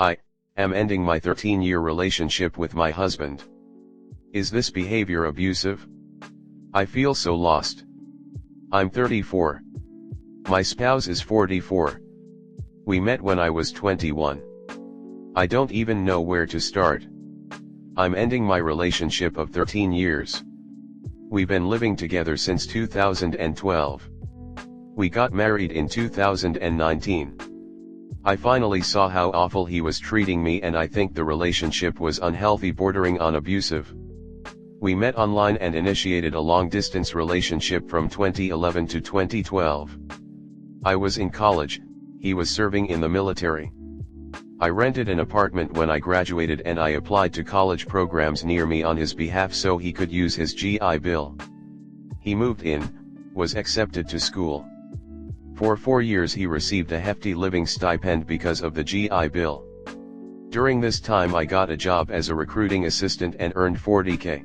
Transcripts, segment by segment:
I am ending my 13-year relationship with my husband. Is this behavior abusive? I feel so lost. I'm 34. My spouse is 44. We met when I was 21. I don't even know where to start. I'm ending my relationship of 13 years. We've been living together since 2012. We got married in 2019. I finally saw how awful he was treating me, and I think the relationship was unhealthy, bordering on abusive. We met online and initiated a long-distance relationship from 2011 to 2012. I was in college, he was serving in the military. I rented an apartment when I graduated, and I applied to college programs near me on his behalf so he could use his GI Bill. He moved in, was accepted to school. For 4 years he received a hefty living stipend because of the GI Bill. During this time I got a job as a recruiting assistant and earned $40,000.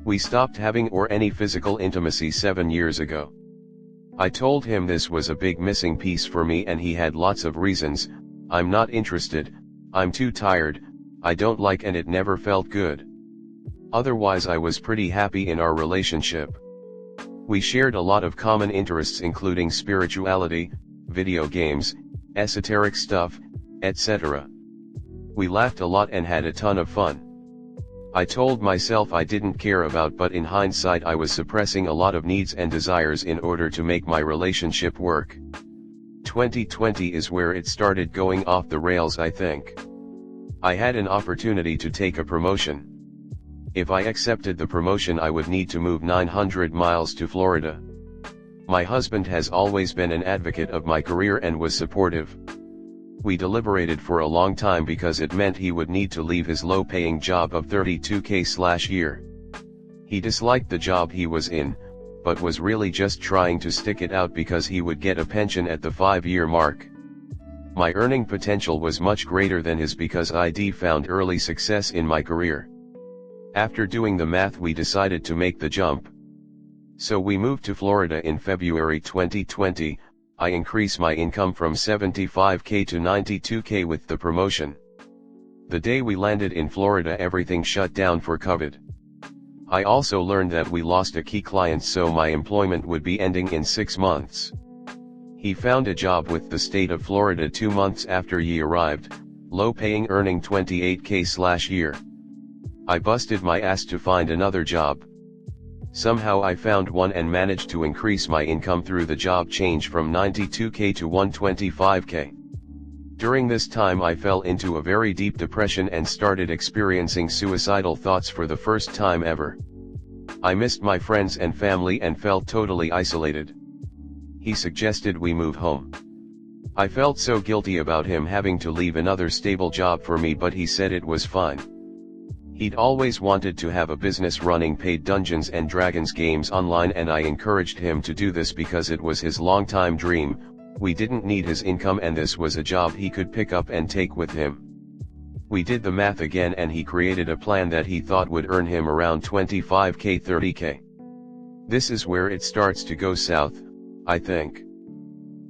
We stopped having any physical intimacy 7 years ago. I told him this was a big missing piece for me, and he had lots of reasons. I'm not interested, I'm too tired, I don't like, and it never felt good. Otherwise I was pretty happy in our relationship. We shared a lot of common interests, including spirituality, video games, esoteric stuff, etc. We laughed a lot and had a ton of fun. I told myself I didn't care about, but in hindsight I was suppressing a lot of needs and desires in order to make my relationship work. 2020 is where it started going off the rails, I think. I had an opportunity to take a promotion. If I accepted the promotion I would need to move 900 miles to Florida. My husband has always been an advocate of my career and was supportive. We deliberated for a long time because it meant he would need to leave his low-paying job of $32,000/year. He disliked the job he was in, but was really just trying to stick it out because he would get a pension at the 5-year mark. My earning potential was much greater than his because I'd found early success in my career. After doing the math we decided to make the jump. So we moved to Florida in February 2020, I increased my income from $75,000 to $92,000 with the promotion. The day we landed in Florida everything shut down for COVID. I also learned that we lost a key client, so my employment would be ending in 6 months. He found a job with the state of Florida 2 months after he arrived, low paying, earning $28,000/year. I busted my ass to find another job. Somehow I found one and managed to increase my income through the job change from $92,000 to $125,000. During this time I fell into a very deep depression and started experiencing suicidal thoughts for the first time ever. I missed my friends and family and felt totally isolated. He suggested we move home. I felt so guilty about him having to leave another stable job for me, but he said it was fine. He'd always wanted to have a business running paid Dungeons and Dragons games online, and I encouraged him to do this because it was his longtime dream. We didn't need his income and this was a job he could pick up and take with him. We did the math again and he created a plan that he thought would earn him around $25,000, $30,000. This is where it starts to go south, I think.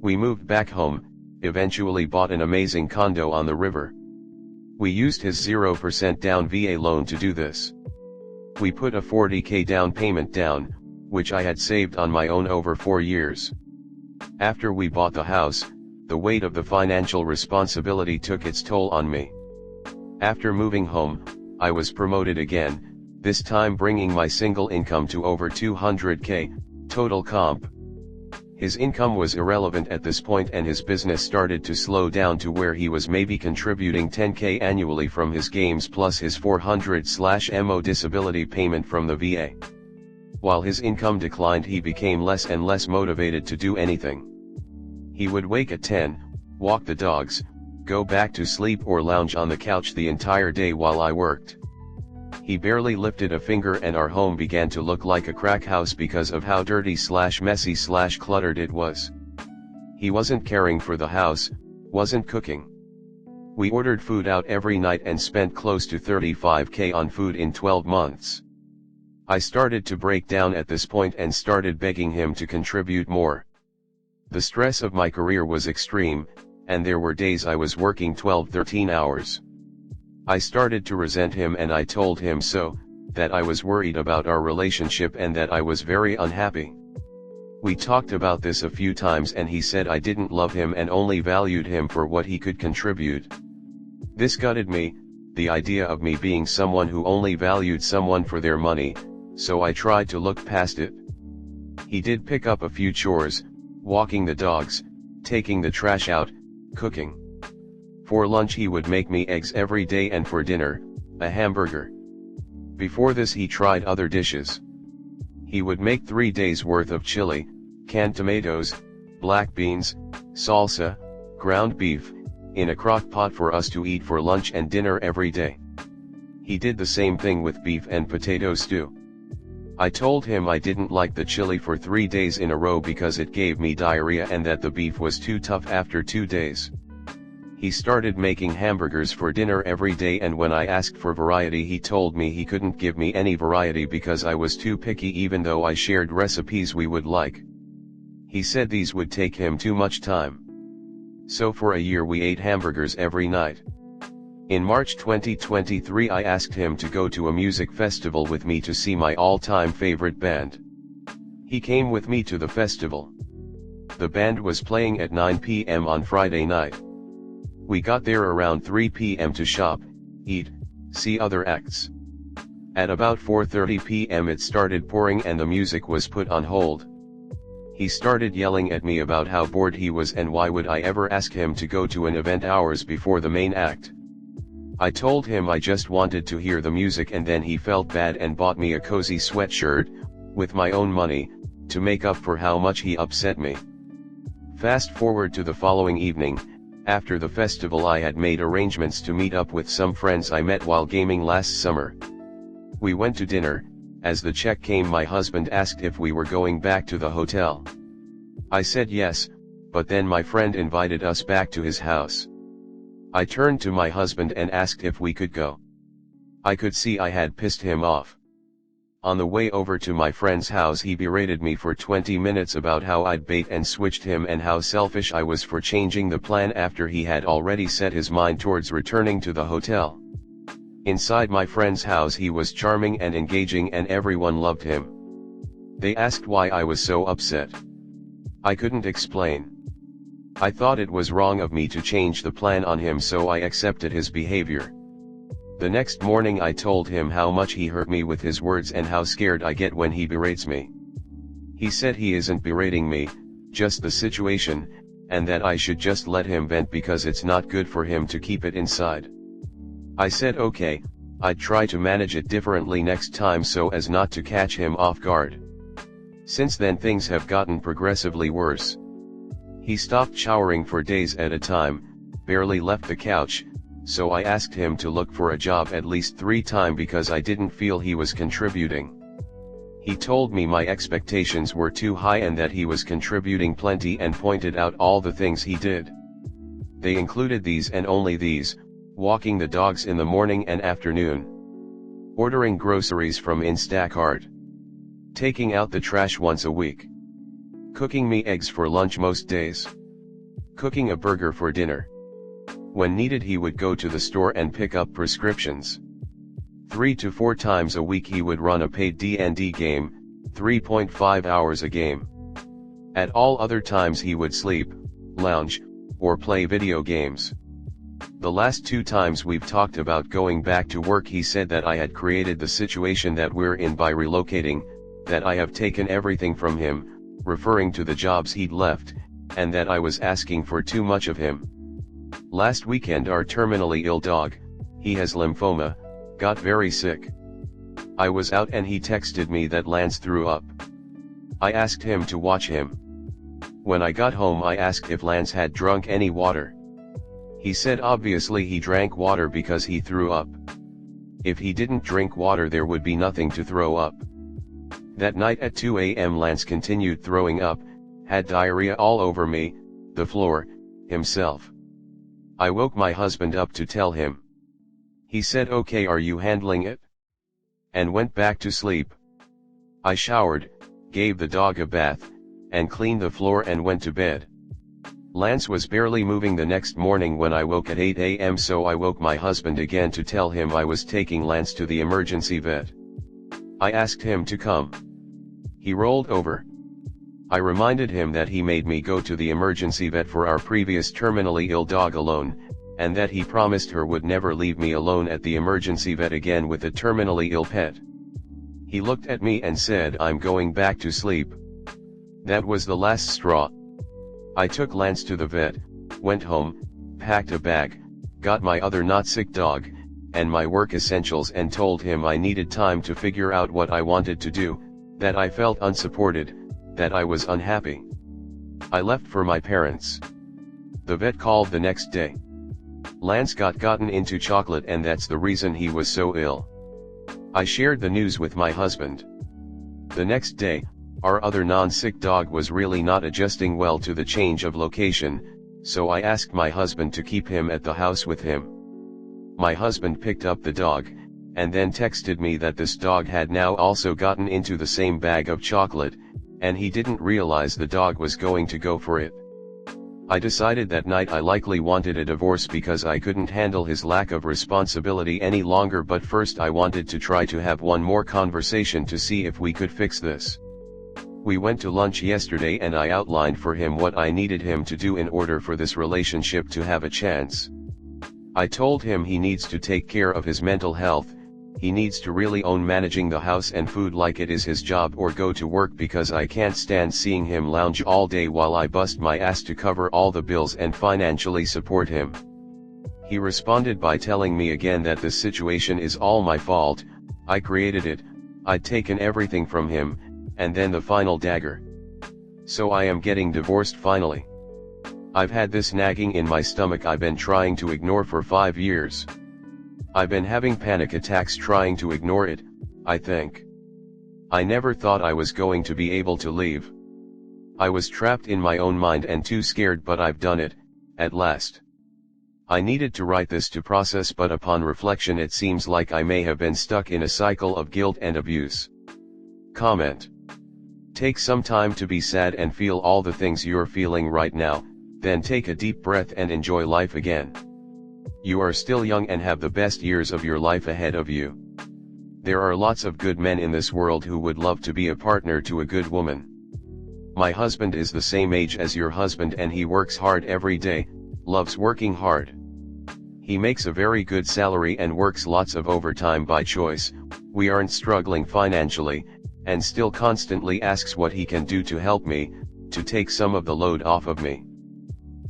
We moved back home, eventually bought an amazing condo on the river. We used his 0% down VA loan to do this. We put a $40,000 down payment down, which I had saved on my own over 4 years. After we bought the house, the weight of the financial responsibility took its toll on me. After moving home, I was promoted again, this time bringing my single income to over $200,000, total comp. His income was irrelevant at this point and his business started to slow down to where he was maybe contributing $10,000 annually from his games plus his $400/MO disability payment from the VA. While his income declined, he became less and less motivated to do anything. He would wake at 10, walk the dogs, go back to sleep or lounge on the couch the entire day while I worked. He barely lifted a finger and our home began to look like a crack house because of how dirty/messy/cluttered it was. He wasn't caring for the house, wasn't cooking. We ordered food out every night and spent close to $35,000 on food in 12 months. I started to break down at this point and started begging him to contribute more. The stress of my career was extreme, and there were days I was working 12-13 hours. I started to resent him and I told him so, that I was worried about our relationship and that I was very unhappy. We talked about this a few times and he said I didn't love him and only valued him for what he could contribute. This gutted me, the idea of me being someone who only valued someone for their money, so I tried to look past it. He did pick up a few chores, walking the dogs, taking the trash out, cooking. For lunch he would make me eggs every day and for dinner, a hamburger. Before this he tried other dishes. He would make 3 days worth of chili, canned tomatoes, black beans, salsa, ground beef, in a crock pot for us to eat for lunch and dinner every day. He did the same thing with beef and potato stew. I told him I didn't like the chili for 3 days in a row because it gave me diarrhea and that the beef was too tough after 2 days. He started making hamburgers for dinner every day, and when I asked for variety he told me he couldn't give me any variety because I was too picky even though I shared recipes we would like. He said these would take him too much time. So for a year we ate hamburgers every night. In March 2023 I asked him to go to a music festival with me to see my all-time favorite band. He came with me to the festival. The band was playing at 9 p.m. on Friday night. We got there around 3 p.m. to shop, eat, see other acts. At about 4:30 p.m. it started pouring and the music was put on hold. He started yelling at me about how bored he was and why would I ever ask him to go to an event hours before the main act. I told him I just wanted to hear the music, and then he felt bad and bought me a cozy sweatshirt, with my own money, to make up for how much he upset me. Fast forward to the following evening, after the festival I had made arrangements to meet up with some friends I met while gaming last summer. We went to dinner. As the check came my husband asked if we were going back to the hotel. I said yes, but then my friend invited us back to his house. I turned to my husband and asked if we could go. I could see I had pissed him off. On the way over to my friend's house he berated me for 20 minutes about how I'd bait and switched him and how selfish I was for changing the plan after he had already set his mind towards returning to the hotel. Inside my friend's house he was charming and engaging and everyone loved him. They asked why I was so upset. I couldn't explain. I thought it was wrong of me to change the plan on him, so I accepted his behavior. The next morning I told him how much he hurt me with his words and how scared I get when he berates me. He said he isn't berating me, just the situation, and that I should just let him vent because it's not good for him to keep it inside. I said okay, I'd try to manage it differently next time so as not to catch him off guard. Since then things have gotten progressively worse. He stopped showering for days at a time, barely left the couch, so I asked him to look for a job at least 3 times because I didn't feel he was contributing. He told me my expectations were too high and that he was contributing plenty and pointed out all the things he did. They included these and only these: walking the dogs in the morning and afternoon, ordering groceries from Instacart, taking out the trash once a week, cooking me eggs for lunch most days, cooking a burger for dinner. When needed he would go to the store and pick up prescriptions. 3 to 4 times a week he would run a paid D&D game, 3.5 hours a game. At all other times he would sleep, lounge, or play video games. The last 2 times we've talked about going back to work he said that I had created the situation that we're in by relocating, that I have taken everything from him, referring to the jobs he'd left, and that I was asking for too much of him. Last weekend our terminally ill dog, he has lymphoma, got very sick. I was out and he texted me that Lance threw up. I asked him to watch him. When I got home I asked if Lance had drunk any water. He said obviously he drank water because he threw up. If he didn't drink water there would be nothing to throw up. That night at 2 a.m. Lance continued throwing up, had diarrhea all over me, the floor, himself. I woke my husband up to tell him. He said okay, are you handling it? And went back to sleep. I showered, gave the dog a bath, and cleaned the floor and went to bed. Lance was barely moving the next morning when I woke at 8 a.m. so I woke my husband again to tell him I was taking Lance to the emergency vet. I asked him to come. He rolled over. I reminded him that he made me go to the emergency vet for our previous terminally ill dog alone, and that he promised her would never leave me alone at the emergency vet again with a terminally ill pet. He looked at me and said, "I'm going back to sleep." That was the last straw. I took Lance to the vet, went home, packed a bag, got my other not sick dog, and my work essentials and told him I needed time to figure out what I wanted to do, that I felt unsupported, that I was unhappy. I left for my parents. The vet called the next day. Lance gotten into chocolate and that's the reason he was so ill. I shared the news with my husband. The next day, our other non-sick dog was really not adjusting well to the change of location, so I asked my husband to keep him at the house with him. My husband picked up the dog, and then texted me that this dog had now also gotten into the same bag of chocolate, and he didn't realize the dog was going to go for it. I decided that night I likely wanted a divorce because I couldn't handle his lack of responsibility any longer, but first I wanted to try to have one more conversation to see if we could fix this. We went to lunch yesterday and I outlined for him what I needed him to do in order for this relationship to have a chance. I told him he needs to take care of his mental health, he needs to really own managing the house and food like it is his job or go to work because I can't stand seeing him lounge all day while I bust my ass to cover all the bills and financially support him. He responded by telling me again that this situation is all my fault, I created it, I'd taken everything from him, and then the final dagger. So I am getting divorced finally. I've had this nagging in my stomach I've been trying to ignore for 5 years. I've been having panic attacks trying to ignore it, I think. I never thought I was going to be able to leave. I was trapped in my own mind and too scared, but I've done it, at last. I needed to write this to process, but upon reflection it seems like I may have been stuck in a cycle of guilt and abuse. Comment. Take some time to be sad and feel all the things you're feeling right now, then take a deep breath and enjoy life again. You are still young and have the best years of your life ahead of you. There are lots of good men in this world who would love to be a partner to a good woman. My husband is the same age as your husband and he works hard every day, loves working hard. He makes a very good salary and works lots of overtime by choice. We aren't struggling financially, and still constantly asks what he can do to help me, to take some of the load off of me.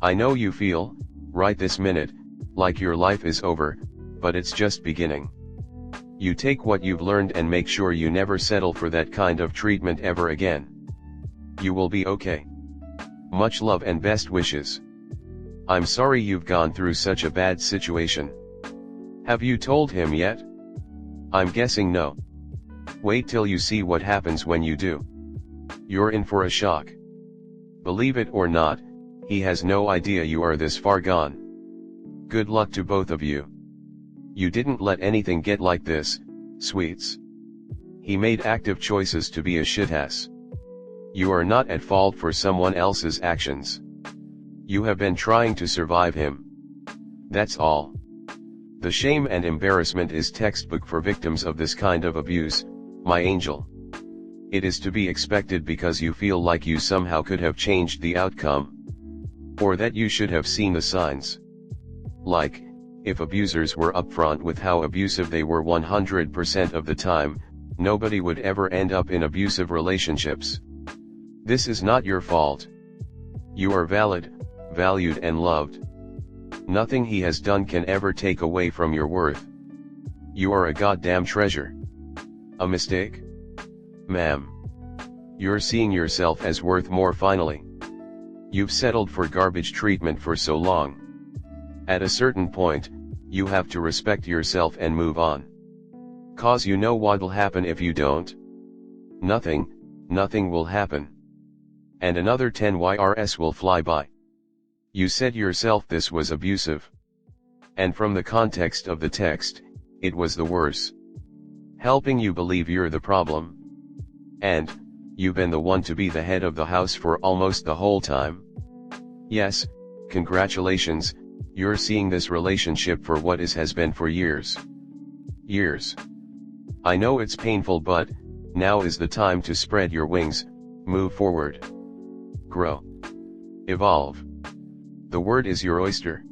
I know you feel, right this minute, like your life is over, but it's just beginning. You take what you've learned and make sure you never settle for that kind of treatment ever again. You will be okay. Much love and best wishes. I'm sorry you've gone through such a bad situation. Have you told him yet? I'm guessing no. Wait till you see what happens when you do. You're in for a shock. Believe it or not, he has no idea you are this far gone. Good luck to both of you. You didn't let anything get like this, sweets. He made active choices to be a shitass. You are not at fault for someone else's actions. You have been trying to survive him. That's all. The shame and embarrassment is textbook for victims of this kind of abuse, my angel. It is to be expected because you feel like you somehow could have changed the outcome. Or that you should have seen the signs. Like, if abusers were upfront with how abusive they were 100% of the time, nobody would ever end up in abusive relationships. This is not your fault. You are valid, valued and loved. Nothing he has done can ever take away from your worth. You are a goddamn treasure. A mistake? Ma'am. You're seeing yourself as worth more finally. You've settled for garbage treatment for so long. At a certain point, you have to respect yourself and move on. 'Cause you know what'll happen if you don't? Nothing will happen. And another 10 years will fly by. You said yourself this was abusive. And from the context of the text, it was the worse. Helping you believe you're the problem. And, you've been the one to be the head of the house for almost the whole time. Yes, congratulations, you're seeing this relationship for what it has been for years. Years. I know it's painful, but now is the time to spread your wings, move forward. Grow. Evolve. The word is your oyster.